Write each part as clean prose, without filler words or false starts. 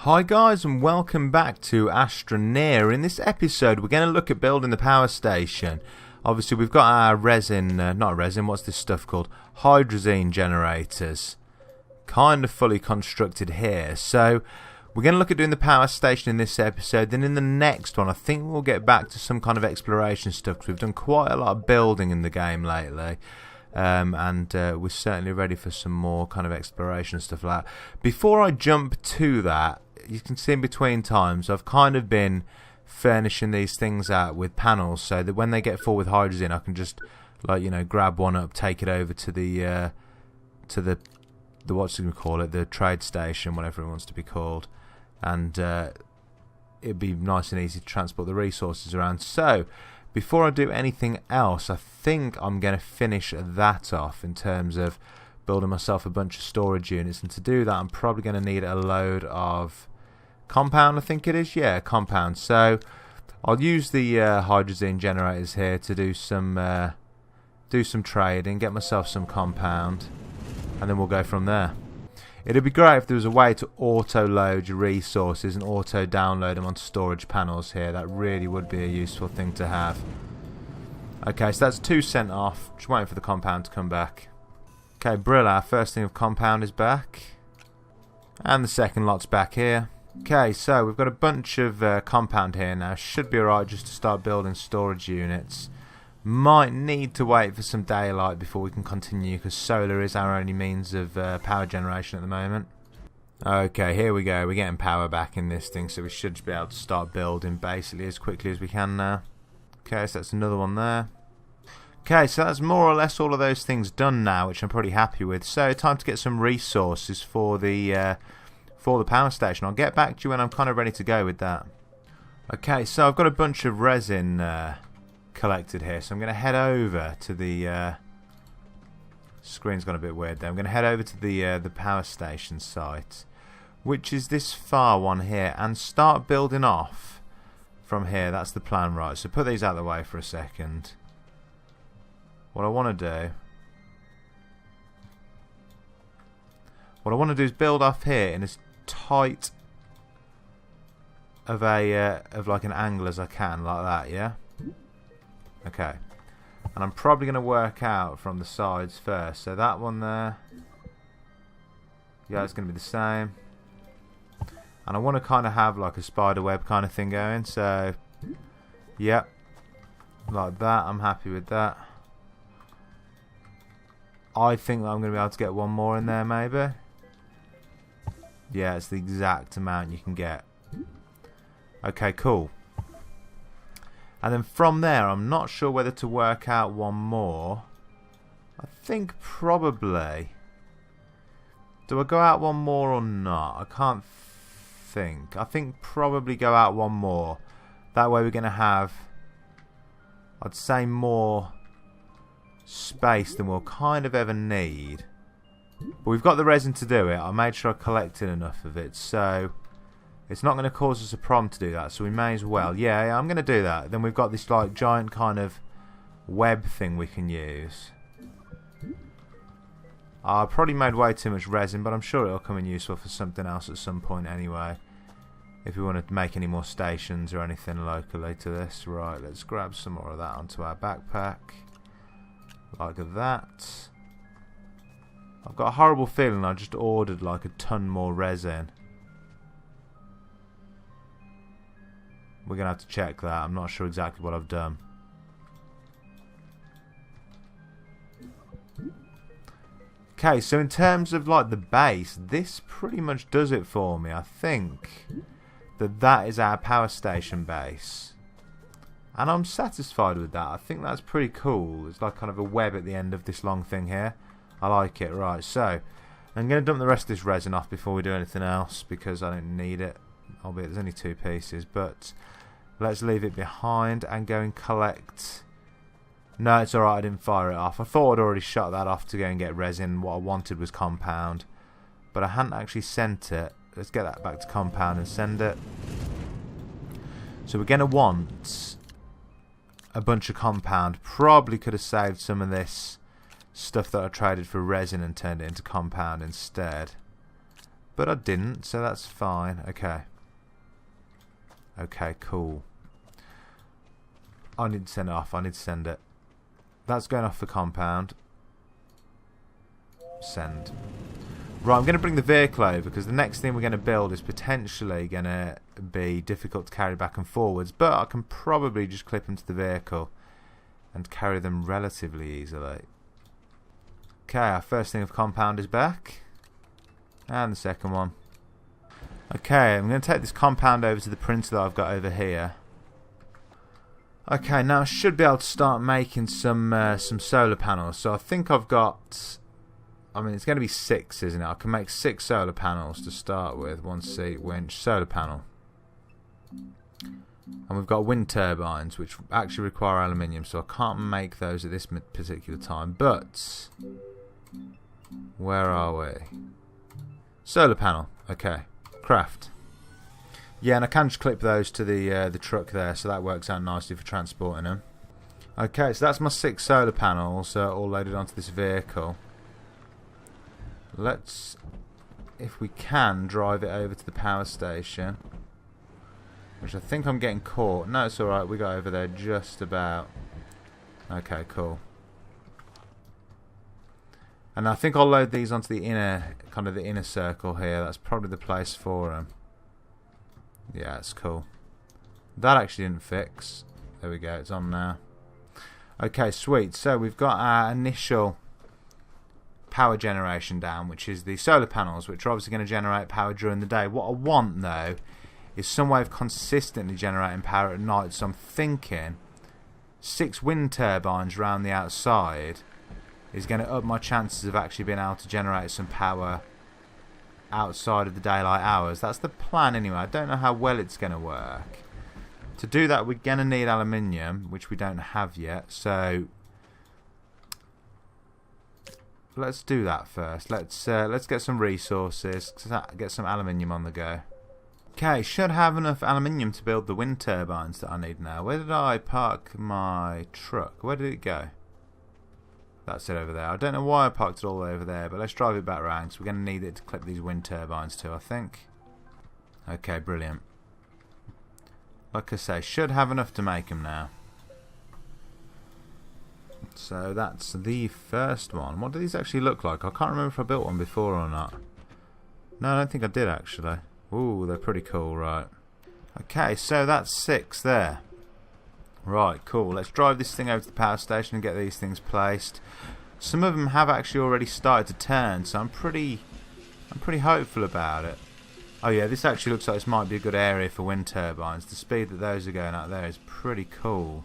Hi guys, and welcome back to Astroneer. In this episode we're going to look at building the power station. Obviously we've got our what's this stuff called? Hydrazine generators. Kind of fully constructed here. So we're going to look at doing the power station in this episode. Then in the next one I think we'll get back to some kind of exploration stuff, because we've done quite a lot of building in the game lately. We're certainly ready for some more kind of exploration stuff like that. Before I jump to that, you can see in between times I've kind of been furnishing these things out with panels, so that when they get full with hydrogen I can just, like, you know, grab one up, take it over to the what's it call it, the trade station, whatever it wants to be called, and it'd be nice and easy to transport the resources around. So before I do anything else, I think I'm going to finish that off in terms of building myself a bunch of storage units, and to do that I'm probably going to need a load of compound, I think it is, yeah, compound. So I'll use the hydrazine generators here to do some trading, get myself some compound, and then we'll go from there. It'd be great if there was a way to auto-load your resources and auto-download them onto storage panels here. That really would be a useful thing to have. Okay, so that's 2 sent off. Just waiting for the compound to come back. Okay, brill, our first thing of compound is back. And the second lot's back here. Okay, so we've got a bunch of compound here now. Should be alright just to start building storage units. Might need to wait for some daylight before we can continue, because solar is our only means of power generation at the moment. Okay, here we go. We're getting power back in this thing, so we should just be able to start building basically as quickly as we can now. Okay, so that's another one there. Okay, so that's more or less all of those things done now, which I'm pretty happy with. So time to get some resources for the power station. I'll get back to you when I'm kind of ready to go with that. Okay, so I've got a bunch of resin collected here, so I'm going to head over to the screen's gone a bit weird there. I'm going to head over to the power station site, which is this far one here, and start building off from here. That's the plan, right? So put these out of the way for a second. What I want to do is build off here in as tight of like an angle as I can, like that, yeah? Okay. And I'm probably going to work out from the sides first. So that one there, yeah, it's going to be the same. And I want to kind of have like a spider web kind of thing going. So, yep, like that. I'm happy with that. I think that I'm going to be able to get one more in there, maybe. Yeah, it's the exact amount you can get. Okay, cool. And then from there, I'm not sure whether to work out one more. I think probably. Do I go out one more or not? I can't think. I think probably go out one more. That way we're going to have, I'd say, more space than we'll kind of ever need. But we've got the resin to do it. I made sure I collected enough of it, so it's not going to cause us a problem to do that, so we may as well. Yeah, I'm going to do that. Then we've got this like giant kind of web thing we can use. I probably made way too much resin, but I'm sure it'll come in useful for something else at some point anyway, if we want to make any more stations or anything locally to this. Right, let's grab some more of that onto our backpack. Like that. I've got a horrible feeling I just ordered like a ton more resin. We're going to have to check that. I'm not sure exactly what I've done. Okay, so in terms of like the base, this pretty much does it for me. I think that is our power station base. And I'm satisfied with that. I think that's pretty cool. It's like kind of a web at the end of this long thing here. I like it. Right, so I'm going to dump the rest of this resin off before we do anything else, because I don't need it. Albeit there's only 2 pieces, but let's leave it behind and go and collect. No, it's alright, I didn't fire it off. I thought I'd already shot that off to go and get resin. What I wanted was compound, but I hadn't actually sent it. Let's get that back to compound and send it. So we're going to want a bunch of compound. Probably could have saved some of this stuff that I traded for resin and turned it into compound instead. But I didn't, so that's fine. Okay. Okay, cool. I need to send it off. I need to send it. That's going off the compound. Send. Right, I'm going to bring the vehicle over because the next thing we're going to build is potentially going to be difficult to carry back and forwards, but I can probably just clip them to the vehicle and carry them relatively easily. Okay, our first thing of compound is back. And the second one. Okay, I'm going to take this compound over to the printer that I've got over here. Okay, now I should be able to start making some solar panels. So I think I've got... I mean, it's going to be 6, isn't it? I can make 6 solar panels to start with. 1 seat, winch, solar panel. And we've got wind turbines, which actually require aluminium, so I can't make those at this particular time. But, where are we? Solar panel. Okay. Craft. Yeah, and I can just clip those to the truck there, so that works out nicely for transporting them. Okay, so that's my 6 solar panels all loaded onto this vehicle. Let's, if we can, drive it over to the power station. Which I think I'm getting caught. No, it's alright, we got over there just about. Okay, cool. And I think I'll load these onto the inner, kind of the inner circle here. That's probably the place for them. Yeah, it's cool. That actually didn't fix. There we go, it's on now. Okay, sweet. So we've got our initial power generation down, which is the solar panels, which are obviously going to generate power during the day. What I want, though, is some way of consistently generating power at night. So I'm thinking 6 wind turbines around the outside is going to up my chances of actually being able to generate some power outside of the daylight hours. That's the plan anyway. I don't know how well it's going to work. To do that, we're going to need aluminium, which we don't have yet. So let's do that first. Let's get some resources, get some aluminium on the go. Okay, should have enough aluminium to build the wind turbines that I need now. Where did I park my truck? Where did it go? That's it over there. I don't know why I parked it all over there, but let's drive it back around because we're going to need it to clip these wind turbines too, I think. Okay, brilliant. Like I say, should have enough to make them now. So that's the first one. What do these actually look like? I can't remember if I built one before or not. No, I don't think I did actually. Ooh, they're pretty cool, right. Okay, so that's 6 there. Right, cool. Let's drive this thing over to the power station and get these things placed. Some of them have actually already started to turn, so I'm pretty hopeful about it. Oh yeah, this actually looks like this might be a good area for wind turbines. The speed that those are going at there is pretty cool.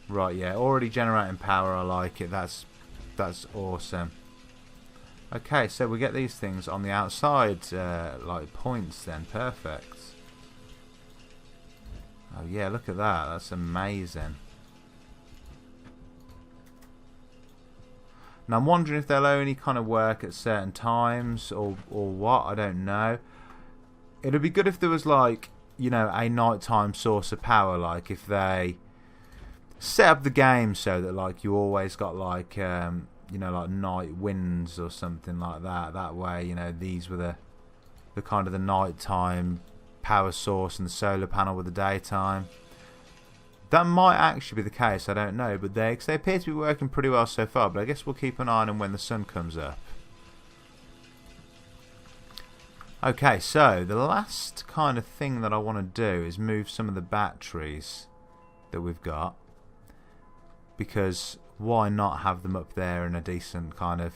Right, yeah, already generating power. I like it. That's awesome. Okay, so we get these things on the outside, like points. Then perfect. Oh yeah, look at that. That's amazing. Now I'm wondering if they'll only kind of work at certain times or what. I don't know. It'd be good if there was like, you know, a nighttime source of power. Like if they set up the game so that like you always got like you know, like night winds or something like that. That way, you know, these were the kind of the nighttime power source and the solar panel with the daytime. That might actually be the case, I don't know, but they appear to be working pretty well so far, but I guess we'll keep an eye on them when the sun comes up. Okay, so the last kind of thing that I want to do is move some of the batteries that we've got, because why not have them up there in a decent kind of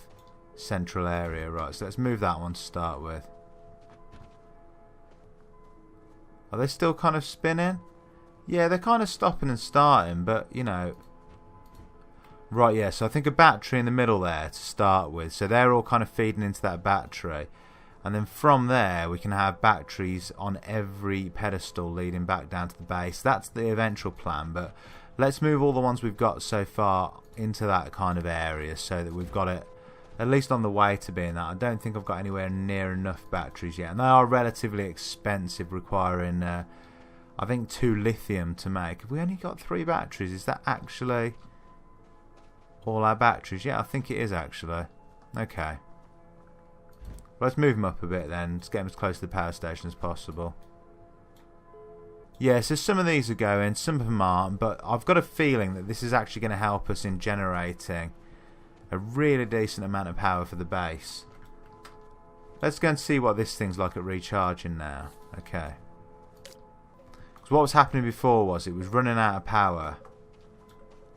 central area. Right, so let's move that one to start with. Are they still kind of spinning? Yeah, they're kind of stopping and starting, but, you know. Right, yeah, so I think a battery in the middle there to start with. So they're all kind of feeding into that battery. And then from there, we can have batteries on every pedestal leading back down to the base. That's the eventual plan, but let's move all the ones we've got so far into that kind of area so that we've got it at least on the way to being that. I don't think I've got anywhere near enough batteries yet, and they are relatively expensive, requiring I think 2 lithium to make. Have we only got 3 batteries? Is that actually all our batteries? Yeah, I think it is actually. Okay. Let's move them up a bit then. Let's get them as close to the power station as possible. Yeah, so some of these are going, some of them aren't, but I've got a feeling that this is actually going to help us in generating a really decent amount of power for the base. Let's go and see what this thing's like at recharging now. Okay. Because what was happening before was it was running out of power.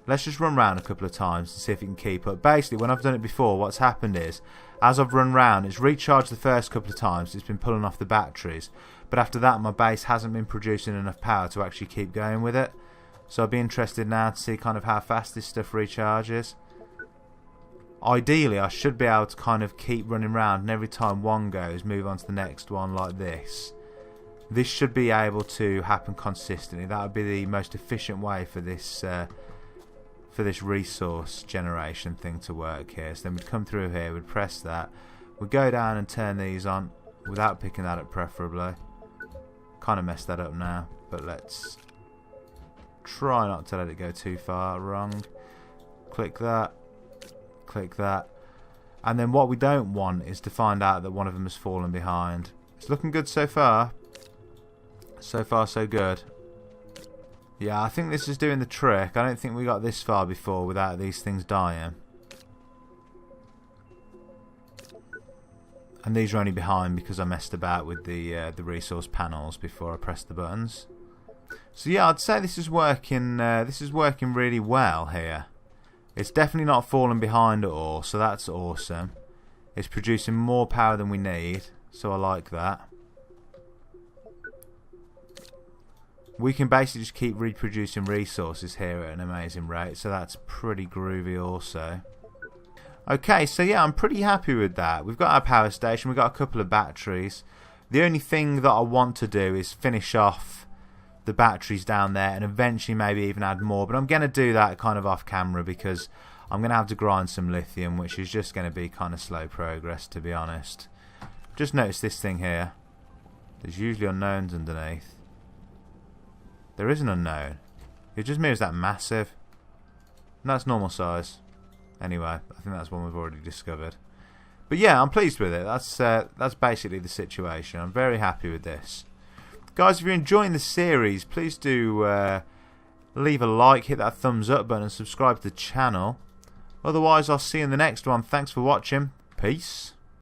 Let's just run round a couple of times and see if it can keep up. Basically, when I've done it before, what's happened is, as I've run round, it's recharged the first couple of times, it's been pulling off the batteries. But after that, my base hasn't been producing enough power to actually keep going with it. So I'd be interested now to see kind of how fast this stuff recharges. Ideally, I should be able to kind of keep running round, and every time one goes, move on to the next one like this. This should be able to happen consistently. That would be the most efficient way for this resource generation thing to work here. So then we'd come through here, we'd press that, we'd go down and turn these on without picking that up preferably. Kind of messed that up now, but let's try not to let it go too far wrong. Click that, and then what we don't want is to find out that one of them has fallen behind. It's looking good so far. So far so good. Yeah, I think this is doing the trick. I don't think we got this far before without these things dying. And these are only behind because I messed about with the resource panels before I pressed the buttons. So yeah, I'd say this is working. This is working really well here. It's definitely not fallen behind at all, so that's awesome. It's producing more power than we need, so I like that. We can basically just keep reproducing resources here at an amazing rate, so that's pretty groovy also. Okay, so yeah, I'm pretty happy with that. We've got our power station, we've got a couple of batteries. The only thing that I want to do is finish off the batteries down there and eventually maybe even add more, but I'm going to do that kind of off camera because I'm going to have to grind some lithium, which is just going to be kind of slow progress, to be honest. Just notice this thing here. There's usually unknowns underneath. There is an unknown. It just mirrors that massive. And that's normal size. Anyway, I think that's one we've already discovered. But yeah, I'm pleased with it. That's basically the situation. I'm very happy with this. Guys, if you're enjoying the series, please do leave a like, hit that thumbs up button and subscribe to the channel. Otherwise, I'll see you in the next one. Thanks for watching. Peace.